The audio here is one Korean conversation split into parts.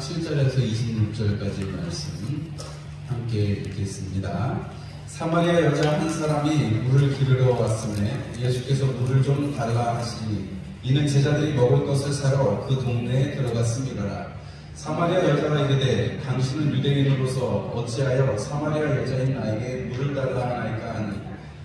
7절에서 26절까지 말씀 함께 읽겠습니다. 사마리아 여자 한 사람이 물을 기르러 왔음에 예수께서 물을 좀 달라 하시니 이는 제자들이 먹을 것을 사러 그 동네에 들어갔음이로라. 사마리아 여자가 이르되 당신은 유대인으로서 어찌하여 사마리아 여자인 나에게 물을 달라 하나이까 하니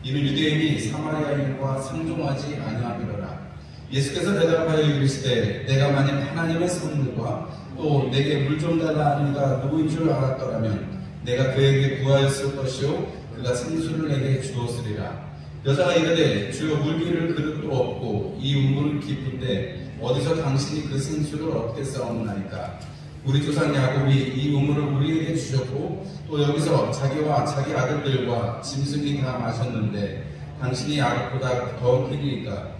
이는 유대인이 사마리아인과 상종하지 아니함이로라. 예수께서 대답하여 이르시되 내가 만일 하나님의 선물과 또 내게 물 좀 달라 하는 이가 누구인 줄 알았더라면 내가 그에게 구하였을 것이요 그가 생수를 내게 주었으리라. 여자가 이르되 주여 물기를 그릇도 없고 이 우물은 깊은데 어디서 당신이 그 생수를 얻게 싸우나이까. 우리 조상 야곱이 이 우물을 우리에게 주셨고 또 여기서 자기와 자기 아들들과 짐승이 다 마셨는데 당신이 야곱보다 더 크니까.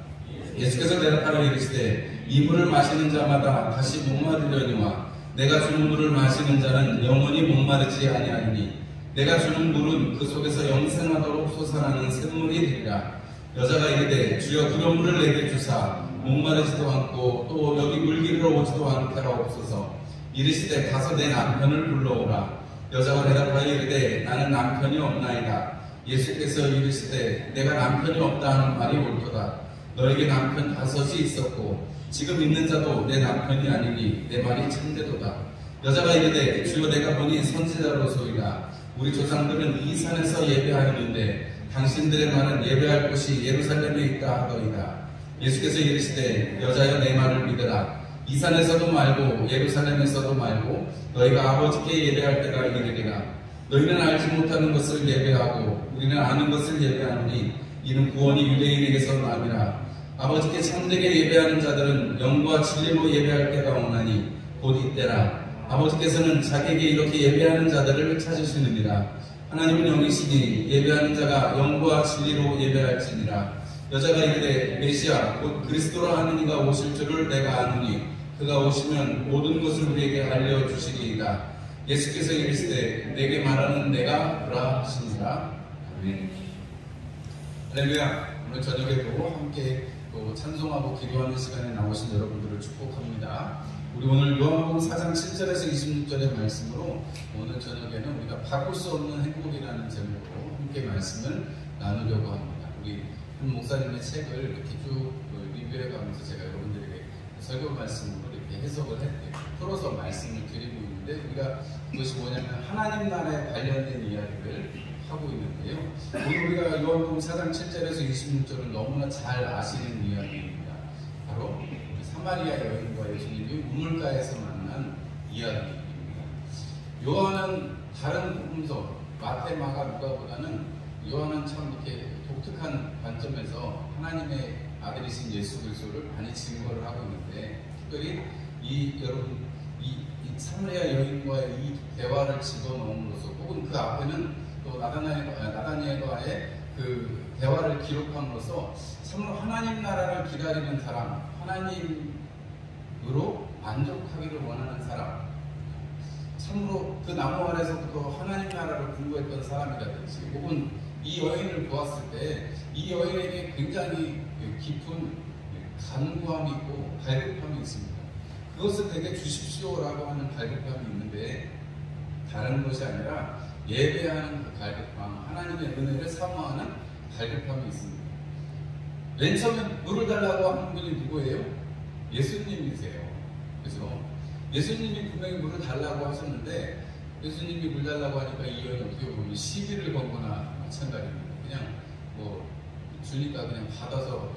예수께서 대답하여 이르시되 이 물을 마시는 자마다 다시 목마르려니와 내가 주는 물을 마시는 자는 영원히 목마르지 아니하리니 내가 주는 물은 그 속에서 영생하도록 솟아나는 샘물이 되리라. 여자가 이르되 주여 그런 물을 내게 주사 목마르지도 않고 또 여기 물 기르러 오지도 않게 하옵소서. 이르시되 가서 내 남편을 불러오라. 여자가 대답하여 이르되 나는 남편이 없나이다. 예수께서 이르시되 내가 남편이 없다 하는 말이 옳도다. 너에게 남편 5이 있었고 지금 있는 자도 내 남편이 아니니 내 말이 참되도다. 여자가 이르되 주여 내가 보니 선지자로소이다. 우리 조상들은 이 산에서 예배하였는데 당신들의 말은 예배할 곳이 예루살렘에 있다 하더이다. 예수께서 이르시되 여자여 내 말을 믿으라. 이 산에서도 말고 예루살렘에서도 말고 너희가 아버지께 예배할 때가 이르리라. 너희는 알지 못하는 것을 예배하고 우리는 아는 것을 예배하노니 이는 구원이 유대인에게서 남이라. 아버지께 참되게 예배하는 자들은 영과 진리로 예배할 때가 오나니 곧 이때라. 아버지께서는 자기에게 이렇게 예배하는 자들을 찾으시느니라. 하나님은 영이시니 예배하는 자가 영과 진리로 예배할지니라. 여자가 이르되 메시아 곧 그리스도라 하는 이가 오실 줄을 내가 아노니 그가 오시면 모든 것을 우리에게 알려주시리이다. 예수께서 이르시되 내게 말하는 내가 그라 하시니라. 아멘. 할렐루야. 오늘 저녁에도 함께 또 찬송하고 기도하는 시간에 나오신 여러분들을 축복합니다. 우리 오늘 요한복음 4장 7절에서 26절의 말씀으로 오늘 저녁에는 우리가 바꿀 수 없는 행복이라는 제목으로 함께 말씀을 나누려고 합니다. 우리 한 목사님의 책을 이렇게 쭉 리뷰해 가면서 제가 여러분들에게 설교 말씀으로 이렇게 해석을 풀어서 말씀을 드리고 있는데 우리가 그것이 뭐냐면 하나님 나라에 관련된 이야기를 하고 있는데요. 오늘 우리가 요한복음 4장 7절에서 26절은 너무나 잘 아시는 이야기입니다. 바로 사마리아 여인과 예수님이 우물가에서 만난 이야기입니다. 요한은 다른 복음서 마태, 마가, 누가보다는 요한은 참 이렇게 독특한 관점에서 하나님의 아들이신 예수 그리스도를 많이 증거를 하고 있는데 특별히 이 사마리아 여인과의 이 대화를 집어넣음으로써 혹은 그 앞에는 또 나다니엘과의 그 대화를 기록함으로써 참으로 하나님 나라를 기다리는 사람, 하나님으로 만족하기를 원하는 사람, 참으로 그 나무 아래서부터 하나님 나라를 공부했던 사람이라든지 혹은 이 여인을 보았을 때 이 여인에게 굉장히 깊은 간구함이 있고 갈급함이 있습니다. 그것을 되게 주십시오라고 하는 갈급함이 있는데 다른 것이 아니라 예배하는 그 갈급함, 하나님의 은혜를 사모하는 갈급함이 있습니다. 맨 처음에 물을 달라고 하는 분이 누구예요? 예수님이세요. 그래서 예수님이 분명히 물을 달라고 하셨는데 예수님이 물 달라고 하니까 이 여인이 어떻게 보면 시비를 건 거나 마찬가지입니다. 그냥 뭐 주니까 그냥 받아서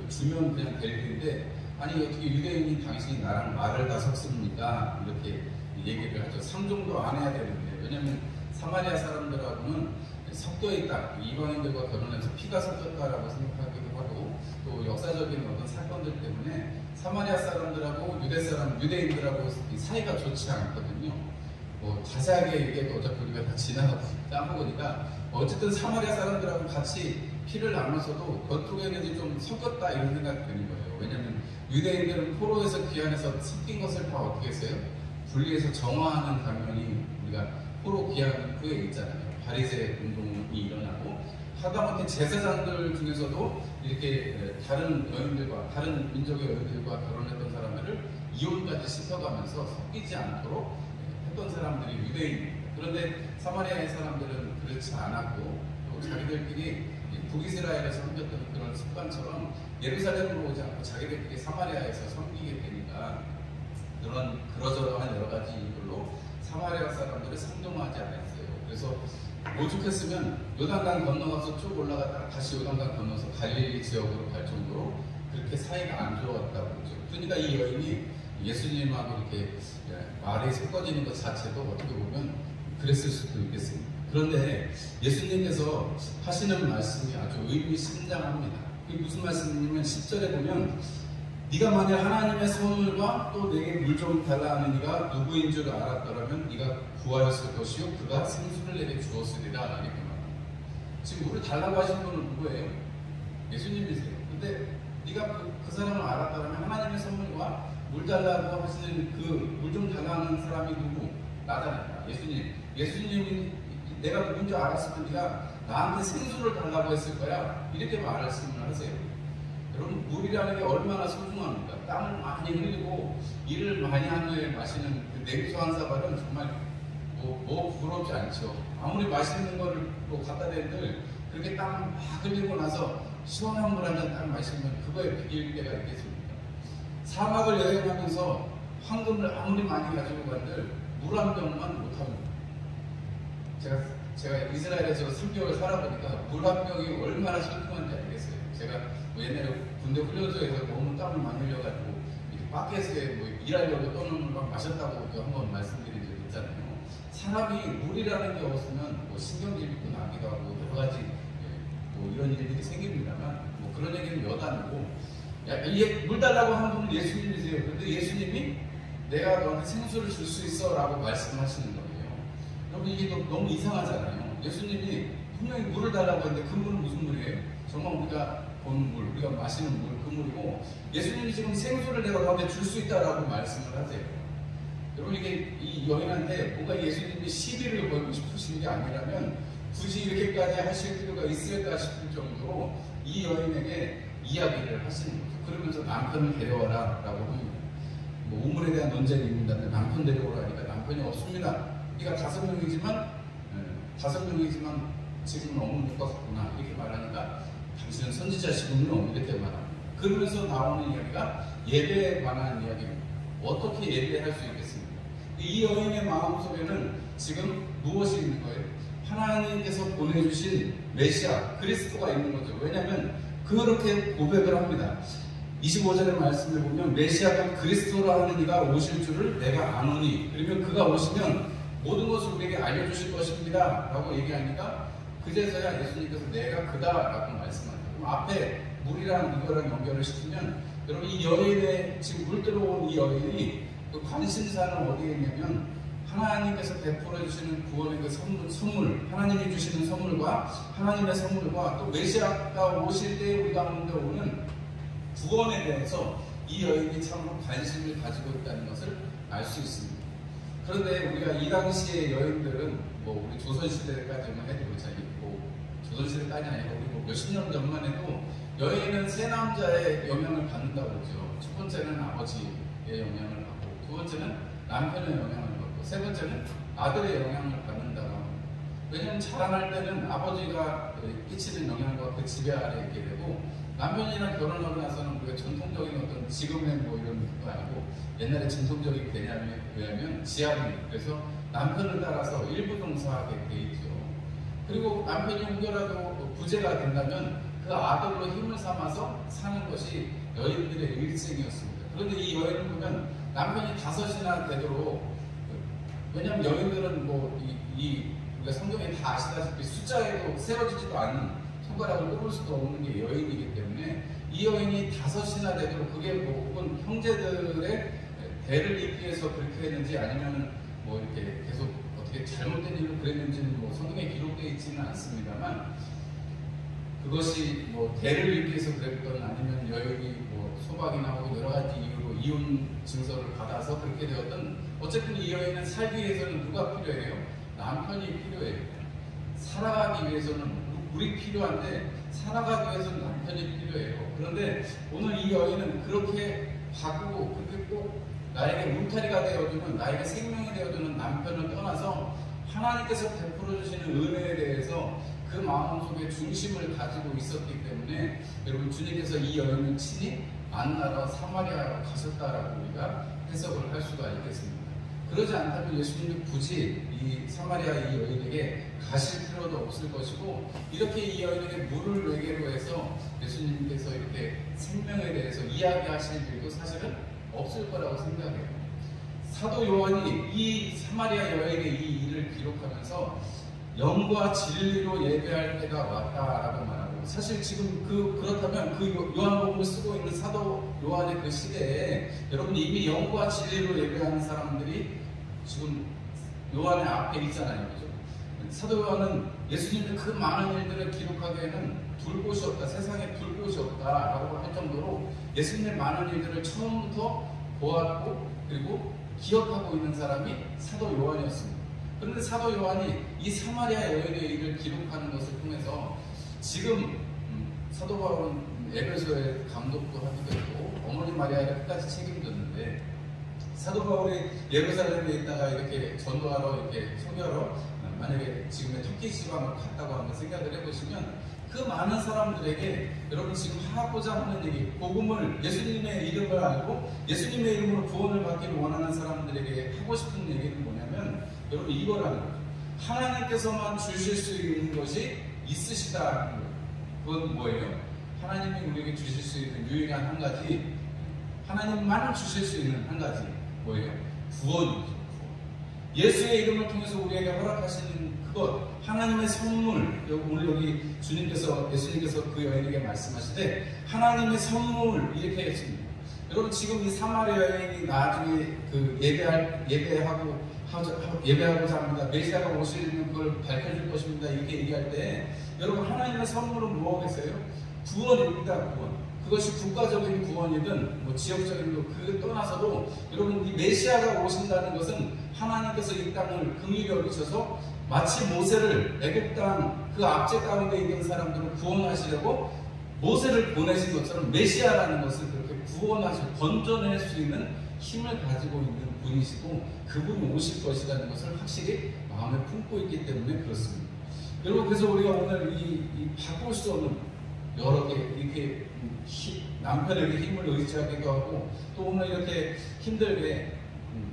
주면 그냥 될 텐데 아니 어떻게 유대인이 당신이 나랑 말을 다 섞습니까? 이렇게 얘기를 하죠. 상종도 안 해야 되는데 왜냐면 사마리아 사람들하고는 섞여 있다. 이방인들과 결혼해서 피가 섞였다라고 생각하기도 하고 또 역사적인 어떤 사건들 때문에 사마리아 사람들하고 유대인들하고 사이가 좋지 않거든요. 뭐 자세하게 얘기해도 어차피 우리가 다 지나가고 따먹으니까 어쨌든 사마리아 사람들하고 같이 피를 나눠서도 겉쪽에는 이제 좀 섞였다 이런 생각이 드는 거예요. 왜냐면 유대인들은 포로에서 귀환해서 섞인 것을 다 어떻게 했어요? 분리해서 정화하는 장면이 우리가 포로 귀환 후에 있잖아요. 바리새 운동이 일어나고 하다못해 제사장들 중에서도 이렇게 다른 여인들과 다른 민족의 여인들과 결혼했던 사람들을 이혼까지 시켜가면서 섞이지 않도록 했던 사람들이 유대인입니다. 그런데 사마리아의 사람들은 그렇지 않았고 또 자기들끼리 북이스라엘에서 섬겼던 그런 습관처럼 예루살렘으로 오지 않고 자기들끼리 사마리아에서 섬기게 되니까 그런 그러저러한 여러 가지 이유로 사마리아 사람들을 상종하지 않았어요. 그래서 오죽했으면 요단강 건너가서 쭉 올라갔다가 다시 요단강 건너서 갈릴리 지역으로 갈 정도로 그렇게 사이가 안 좋았다고 그러죠. 그러니까 이 여인이 예수님하고 이렇게 말이 섞어지는 것 자체도 어떻게 보면 그랬을 수도 있겠습니다. 그런데 예수님께서 하시는 말씀이 아주 의미심장합니다. 그게 무슨 말씀이냐면 10절에 보면 네가 만약 하나님의 선물과 또 내게 물 좀 달라 하는 이가 누구인 줄 알았더라면 네가 구하였을 것이요 그가 생수를 내게 주었으리라 이렇게 말합니다. 지금 물을 달라고 하신 분은 누구예요? 예수님이세요. 근데 네가 그 사람을 알았다면 하나님의 선물과 물 달라고 하시는 그 물 좀 달라는 사람이 누구? 나잖아요. 예수님. 예수님이 내가 누군지 알았으면 네가 나한테 생수를 달라고 했을 거야. 이렇게 말씀을 하세요. 여러분 물이라는 게 얼마나 소중합니까? 땀을 많이 흘리고 일을 많이 한 후에 마시는 그 냉수 한 사발은 정말 뭐 부럽지 않죠. 아무리 맛있는 거를 또 갖다 대들 그렇게 땀 막 흘리고 나서 시원한 물 한 잔 딱 마시면 그거에 비길 때가 있겠습니까? 사막을 여행하면서 황금을 아무리 많이 가지고 간들 물 한 병만 못합니다. 제가 이스라엘에서 3개월 살아보니까 물 한 병이 얼마나 소중한지 알겠어요. 제가 옛날에 군대 훈련소에서 너무 땀을 많이 흘려가지고 밖에서 일하려고 떠는 물 막 마셨다고 한번 말씀드린 적이 있잖아요. 사람이 물이라는 게 없으면 신경질도 나기도 하고 여러 가지 이런 일들이 생깁니다만 그런 얘기는 몇 아니고 물 달라고 한 분은 예수님이세요. 그런데 예수님이 내가 너한테 생수를 줄 수 있어 라고 말씀하시는 거예요. 여러분 이게 너무 이상하잖아요. 예수님이 분명히 물을 달라고 했는데 그 물은 무슨 물이에요? 정말 우리가 보는 물, 우리가 마시는 물, 그 물이고 예수님이 지금 생수를 내가 너한테 줄 수 있다라고 말씀을 하세요. 여러분 이게 이 여인한테 뭔가 예수님이 시비를 걸고 싶으신 게 아니라면 굳이 이렇게까지 하실 필요가 있을까 싶을 정도로 이 여인에게 이야기를 하시는 거죠. 그러면서 남편을 데려와라 라고 합니다. 우물에 대한 논쟁이 있는데 남편 데려오라니까 남편이 없습니다. 네가 5명이지만 지금은 없는 것 같구나 이렇게 말하니까 당신은 선지자시군요 이렇게 말합니다. 그러면서 나오는 이야기가 예배에 관한 이야기입니다. 어떻게 예배할 수 있겠습니까? 이 여인의 마음속에는 지금 무엇이 있는 거예요? 하나님께서 보내주신 메시아 그리스도가 있는 거죠. 왜냐하면 그렇게 고백을 합니다. 25절의 말씀을 보면 메시아가 그리스도라 하는 이가 오실 줄을 내가 아노니 그러면 그가 오시면 모든 것을 우리에게 알려주실 것입니다 라고 얘기하니까 그제서야 예수님께서 내가 그다 라고 말씀하죠. 그럼 앞에 물이랑 이거랑 연결을 시키면 여러분 이 여인의 지금 물 들어온 이 여인이 그 관심사는 어디에 있냐면 하나님께서 베풀어 주시는 구원의 그 선물 하나님이 주시는 선물과 하나님의 선물과 또 메시아가 오실 때 우리 가운데 오는 구원에 대해서 이 여인이 참으로 관심을 가지고 있다는 것을 알 수 있습니다. 그런데 우리가 이 당시의 여인들은 우리 조선시대까지만 해도 조선시대까지 아니고 우리 몇십 년 전만 해도 여인은 세 남자의 영향을 받는다고 그러죠. 첫 번째는 아버지의 영향을 받고 두 번째는 남편의 영향을 받고 세 번째는 아들의 영향을 받는다고 합니다. 왜냐하면 자라날 때는 아버지가 끼치는 영향과 그 지배 아래에 있게 되고 남편이랑 결혼하고 나서는 우리가 전통적인 어떤 지금의 이런 것도 아니고 옛날에 전통적인 개념에 의하면 지아입니다. 그래서 남편을 따라서 일부동사하게 돼 있죠. 그리고 남편이 혹여라도 부재가 된다면 그 아들로 힘을 삼아서 사는 것이 여인들의 일생이었습니다. 그런데 이 여인을 보면 남편이 5이나 되도록 왜냐하면 여인들은 우리가 성경에 다 아시다시피 숫자에도 세워지지도 않는 손가락을 꼽을 수도 없는 게 여인이기 때문에 이 여인이 5이나 되도록 그게 혹은 형제들의 대를 잇기 위해서 그렇게 했는지 아니면 이렇게 계속 어떻게 잘못된 일로 그랬는지는 성경에 기록되어 있지는 않습니다만 그것이 대를 잇기 위해서 그랬던 아니면 여인이 소박이나 혹은 여러 가지 이유로 이혼 증서를 받아서 그렇게 되었던 어쨌든 이 여인은 살기 위해서는 누가 필요해요? 남편이 필요해요. 살아가기 위해서는 물이 필요한데 살아가기 위해서는 남편이 필요해요. 그런데 오늘 이 여인은 그렇게 바꾸고 그렇게 꼭 나에게 울타리가 되어주는, 나에게 생명이 되어주는 남편을 떠나서 하나님께서 베풀어 주시는 은혜에 대해서 그 마음속에 중심을 가지고 있었기 때문에 여러분, 주님께서 이 여인을 친히 만나러 사마리아로 가셨다라고 우리가 해석을 할 수가 있겠습니다. 그러지 않다면 예수님이 굳이 이 사마리아 이 여인에게 가실 필요도 없을 것이고, 이렇게 이 여인에게 물을 외계로 해서 예수님께서 이렇게 생명에 대해서 이야기하실 일도 사실은 없을 거라고 생각해요. 사도 요한이 이 사마리아 여인의 이 일을 기록하면서 영과 진리로 예배할 때가 왔다라고 말하고, 사실 지금 그렇다면 그 요한복음을 쓰고 있는 사도 요한의 그 시대에 여러분 이미 영과 진리로 예배하는 사람들이 지금 요한의 앞에 있잖아요. 그죠? 사도 요한은 예수님의 그 많은 일들을 기록하기에는 둘 곳이 없다, 세상에 둘 곳이 없다라고 할 정도로 예수님의 많은 일들을 처음부터 보았고 그리고 기억하고 있는 사람이 사도 요한이었습니다. 그런데 사도 요한이 이 사마리아 여인의 일을 기록하는 것을 통해서 지금 사도 바울은 에베소의 감독도 하기도 했고 어머니 마리아를 끝까지 책임졌는데, 사도 바울이 예루살렘에 있다가 이렇게 전도하러 이렇게 소개하러 만약에 지금의 터키 지방을 갔다고 한번 생각을 해보시면 그 많은 사람들에게 여러분 지금 하고자 하는 얘기, 복음을 예수님의 이름을 알고 예수님의 이름으로 구원을 받기를 원하는 사람들에게 하고 싶은 얘기는 뭐냐면 여러분 이거라는 거죠. 하나님께서만 주실 수 있는 것이 있으시다는 거예요. 그건 뭐예요? 하나님이 우리에게 주실 수 있는 유일한 한 가지, 하나님만 주실 수 있는 한 가지 뭐예요? 구원이죠. 예수의 이름을 통해서 우리에게 허락하시는 그것, 하나님의 선물. 오늘 여기 예수님께서 그 여인에게 말씀하시되 하나님의 선물 이렇게 했습니다. 여러분 지금 이 사마리아 여인이 나중에 그 예배하고자 합니다. 메시아가 오시는 걸 밝혀줄 것입니다. 이렇게 얘기할 때 여러분 하나님의 선물은 무엇이겠어요? 구원입니다. 구원. 그것이 국가적인 구원이든 뭐 지역적인 거 그걸 떠나서도 여러분 이 메시아가 오신다는 것은 하나님께서 이 땅을 긍휼히 여기셔서 마치 모세를 애굽 땅 그 압제 가운데 있는 사람들을 구원하시려고 모세를 보내신 것처럼 메시아라는 것을 그렇게 구원하시고 건져낼 수 있는 힘을 가지고 있는 분이시고 그분이 오실 것이라는 것을 확실히 마음에 품고 있기 때문에 그렇습니다. 여러분 그래서 우리가 오늘 이 바꿀 수 없는 여러 개 이렇게 남편에게 힘을 의지하기도 하고 또 오늘 이렇게 힘들게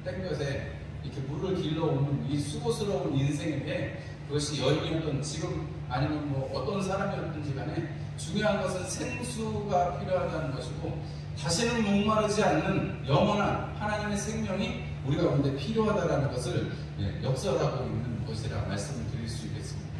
땡볕에 이렇게 물을 길러오는 이 수고스러운 인생에게 그것이 여인이었던 지금 아니면 뭐 어떤 사람이었든지 간에 중요한 것은 생수가 필요하다는 것이고 다시는 목마르지 않는 영원한 하나님의 생명이 우리 가운데 필요하다는 것을 역설하고 있는 것이라 말씀을 드릴 수 있겠습니다.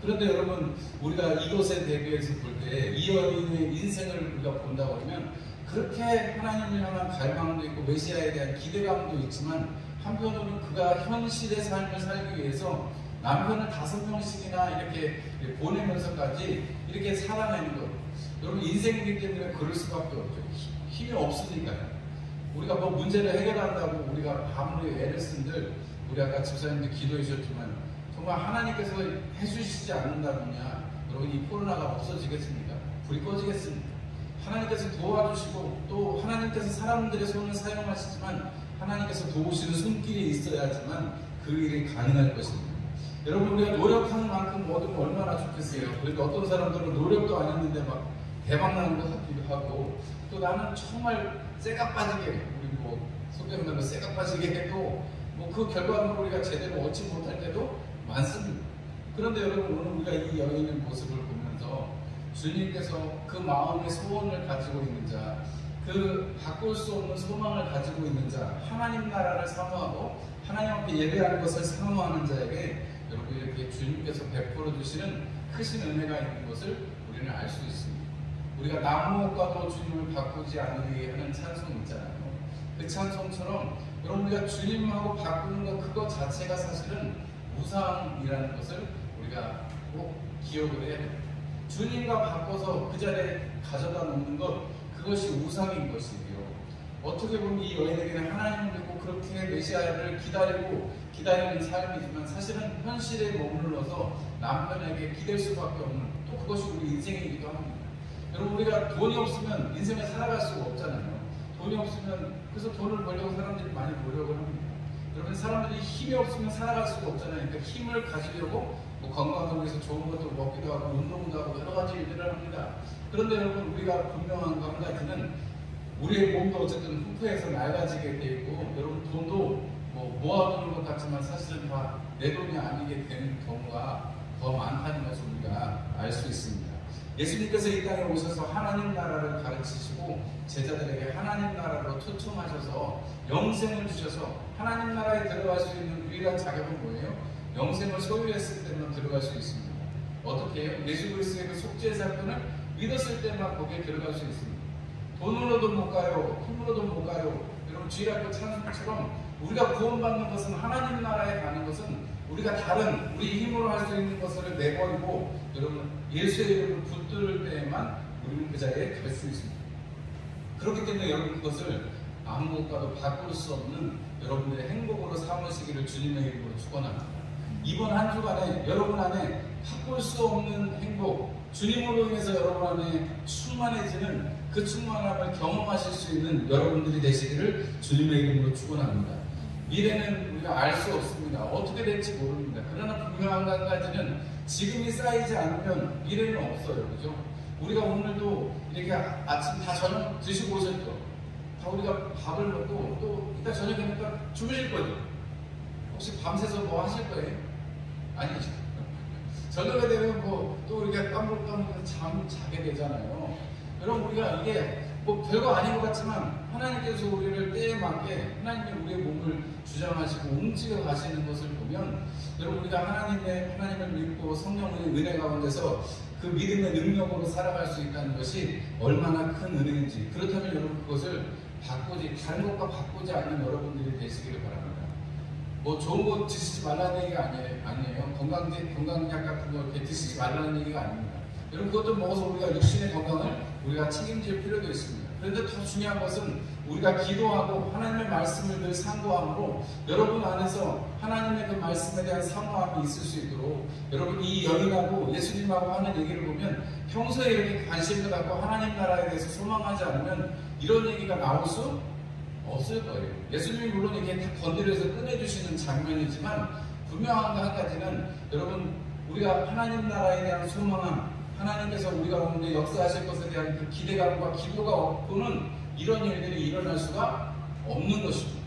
그런데 여러분 우리가 이것에 대비해서 볼 때 이 여인의 인생을 우리가 본다고 하면 그렇게 하나님을 향한 갈망도 있고 메시아에 대한 기대감도 있지만 한편으로는 그가 현실의 삶을 살기 위해서 남편을 5명씩이나 이렇게 보내면서까지 이렇게 살아내는 것. 여러분 인생이기 때문에 그럴 수밖에 없죠. 힘이 없으니까요. 우리가 뭐 문제를 해결한다고 우리가 아무리 애를 쓴들 우리 아까 집사님들 기도해 주셨지만 정말 하나님께서 해주시지 않는다면야 여러분 이 코로나가 없어지겠습니까? 불이 꺼지겠습니까? 하나님께서 도와주시고 또 하나님께서 사람들의 손을 사용하시지만 하나님께서 도우시는 손길이 있어야지만 그 일이 가능할 것입니다. 여러분 우리가 노력하는 만큼 뭐든 얼마나 좋겠어요. 그런데 어떤 사람들은 노력도 안 했는데 막 대박나는 것 같기도 하고 또 나는 정말 쇠가 빠지게 우리 뭐 소개하면 쇠가 빠지게 해도 뭐 그 결과물을 우리가 제대로 얻지 못할 때도 많습니다. 그런데 여러분 오늘 우리가 이 여인의 모습을 보면서 주님께서 그 마음의 소원을 가지고 있는 자, 그 바꿀 수 없는 소망을 가지고 있는 자, 하나님 나라를 사모하고 하나님 앞에 예배하는 것을 사모하는 자에게 여러분 이렇게 주님께서 베풀어 주시는 크신 은혜가 있는 것을 우리는 알 수 있습니다. 우리가 나무옥과도 주님을 바꾸지 않으리 하는 찬송 있잖아요. 그 찬송처럼 여러분 우리가 주님하고 바꾸는 것 그것 자체가 사실은 우상이라는 것을 우리가 꼭 기억을 해야 됩니다. 주님과 바꿔서 그 자리에 가져다 놓는 것 그것이 우상인 것이고요. 어떻게 보면 이 여인에게는 하나님을 믿고 그렇게 메시아를 기다리는 삶이지만 사실은 현실에 머물러서 남편에게 기댈 수밖에 없는 또 그것이 우리 인생이기도 합니다. 여러분 우리가 돈이 없으면 인생을 살아갈 수가 없잖아요. 돈이 없으면 그래서 돈을 벌려고 사람들이 많이 노력을 합니다. 여러분, 사람들이 힘이 없으면 살아갈 수가 없잖아요. 그러니까 힘을 가지려고 뭐 건강을 위해서 좋은 것들을 먹기도 하고 운동도 하고 여러 가지 일들을 합니다. 그런데 여러분, 우리가 분명한 거 한 가지는 우리의 몸도 어쨌든 후퇴해서 낡아지게 돼 있고, 여러분 돈도 뭐 모아두는 것 같지만 사실은 다 내 돈이 아니게 되는 경우가 더 많다는 것을 우리가 알 수 있습니다. 예수님께서 이 땅에 오셔서 하나님 나라를 가르치시고 제자들에게 하나님 나라로 초청하셔서 영생을 주셔서 하나님 나라에 들어갈 수 있는 유일한 자격은 뭐예요? 영생을 소유했을 때만 들어갈 수 있습니다. 어떻게 해요? 예수 그리스도의 그 속죄 사건을 믿었을 때만 거기에 들어갈 수 있습니다. 돈으로도 못 가요. 힘으로도 못 가요. 여러분, 주일학교 찬송처럼 우리가 구원받는 것은, 하나님 나라에 가는 것은 우리가 다른 우리 힘으로 할 수 있는 것을 내버리고 여러분 예수의 이름을 붙들 때에만 우리는 그 자리에 갈 수 있습니다. 그렇기 때문에 여러분, 그것을 아무것과도 바꿀 수 없는 여러분들의 행복으로 삼으시기를 주님의 이름으로 축원합니다. 이번 한 주간에 여러분 안에 바꿀 수 없는 행복, 주님으로 인해서 여러분 안에 충만해지는 그 충만함을 경험하실 수 있는 여러분들이 되시기를 주님의 이름으로 축원합니다. 미래는 우리가 알 수 없습니다. 어떻게 될지 모릅니다. 그러나 분명한 한 가지는 지금이 쌓이지 않으면 미래는 없어요. 그죠? 우리가 오늘도 이렇게 아침 다 저녁 드시고 오셨죠? 다 우리가 밥을 먹고 또 이따 저녁 되니까 주무실 거죠? 혹시 밤새서 뭐 하실 거예요? 아니죠. 저녁에 되면 뭐 또 우리가 까물까물 자게 되잖아요. 여러분, 우리가 이게 뭐 별거 아닌 것 같지만 하나님께서 우리를 때에 맞게 하나님이 우리의 몸을 주장하시고 움직여 가시는 것을 보면, 여러분, 우리가 하나님을 믿고 성령의 은혜 가운데서 그 믿음의 능력으로 살아갈 수 있다는 것이 얼마나 큰 은혜인지, 그렇다면 여러분, 그것을 다른 것과 바꾸지 않는 여러분들이 되시기를 바랍니다. 뭐 좋은 거 드시지 말라는 얘기가 아니에요. 건강약 같은 거 이렇게 드시지 말라는 얘기가 아닙니다. 여러분, 그것도 먹어서 우리가 육신의 건강을 우리가 책임질 필요도 있습니다. 그런데 더 중요한 것은 우리가 기도하고 하나님의 말씀을 늘 상고함으로 여러분 안에서 하나님의 그 말씀에 대한 사모함이 있을 수 있도록, 여러분, 이 여인하고 예수님하고 하는 얘기를 보면 평소에 이렇게 관심을 갖고 하나님 나라에 대해서 소망하지 않으면 이런 얘기가 나올 수 없을 거예요. 예수님이 물론 이렇게 다 건드려서 꺼내주시는 장면이지만 분명한 한 가지는, 여러분, 우리가 하나님 나라에 대한 소망함, 하나님께서 우리가 오는데 역사하실 것에 대한 그 기대감과 기도가 없고는 이런 일들이 일어날 수가 없는 것입니다.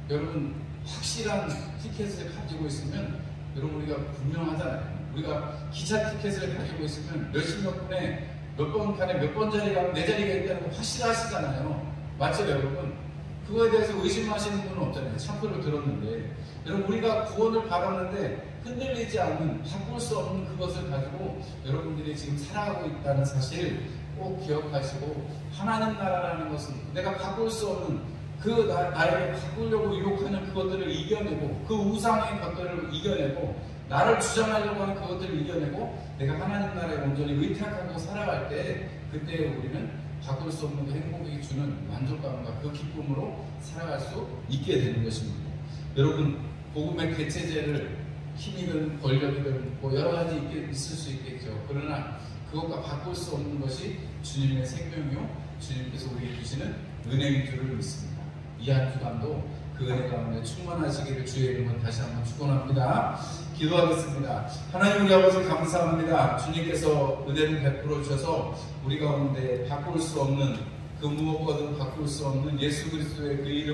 여러분, 확실한 티켓을 가지고 있으면, 여러분, 우리가 분명하잖아요. 우리가 기차 티켓을 가지고 있으면 몇십몇 분에 몇 번 칸에 몇 번 자리가 내 자리가 있다는 거 확실하시잖아요. 맞죠, 여러분? 그거에 대해서 의심하시는 분은 없잖아요. 참고를 들었는데, 여러분, 우리가 구원을 받았는데 흔들리지 않는, 바꿀 수 없는 그것을 가지고 여러분들이 지금 살아가고 있다는 사실 꼭 기억하시고, 하나님 나라라는 것은 내가 바꿀 수 없는 나에게 바꾸려고 유혹하는 그것들을 이겨내고, 그 우상의 것들을 이겨내고, 나를 주장하려고 하는 그것들을 이겨내고 내가 하나님 나라에 온전히 의탁하고 살아갈 때, 그때 우리는 바꿀 수 없는 그 행복이 주는 만족감과 그 기쁨으로 살아갈 수 있게 되는 것입니다. 여러분, 복음의 대체제를 힘이든 권력이든 뭐 여러 가지 있을 수 있겠죠. 그러나 그것과 바꿀 수 없는 것이 주님의 생명이요, 주님께서 우리에게 주시는 은혜인 줄을 믿습니다. 이 한 주간도 그 은혜 가운데 충만하시기를 주의 이름으로 다시 한번 축원합니다. 기도하겠습니다. 하나님, 우리 아버지 감사합니다. 주님께서 은혜를 베풀어 주셔서 우리 가운데 바꿀 수 없는, 그 무엇과도 바꿀 수 없는 예수 그리스도의 그 이름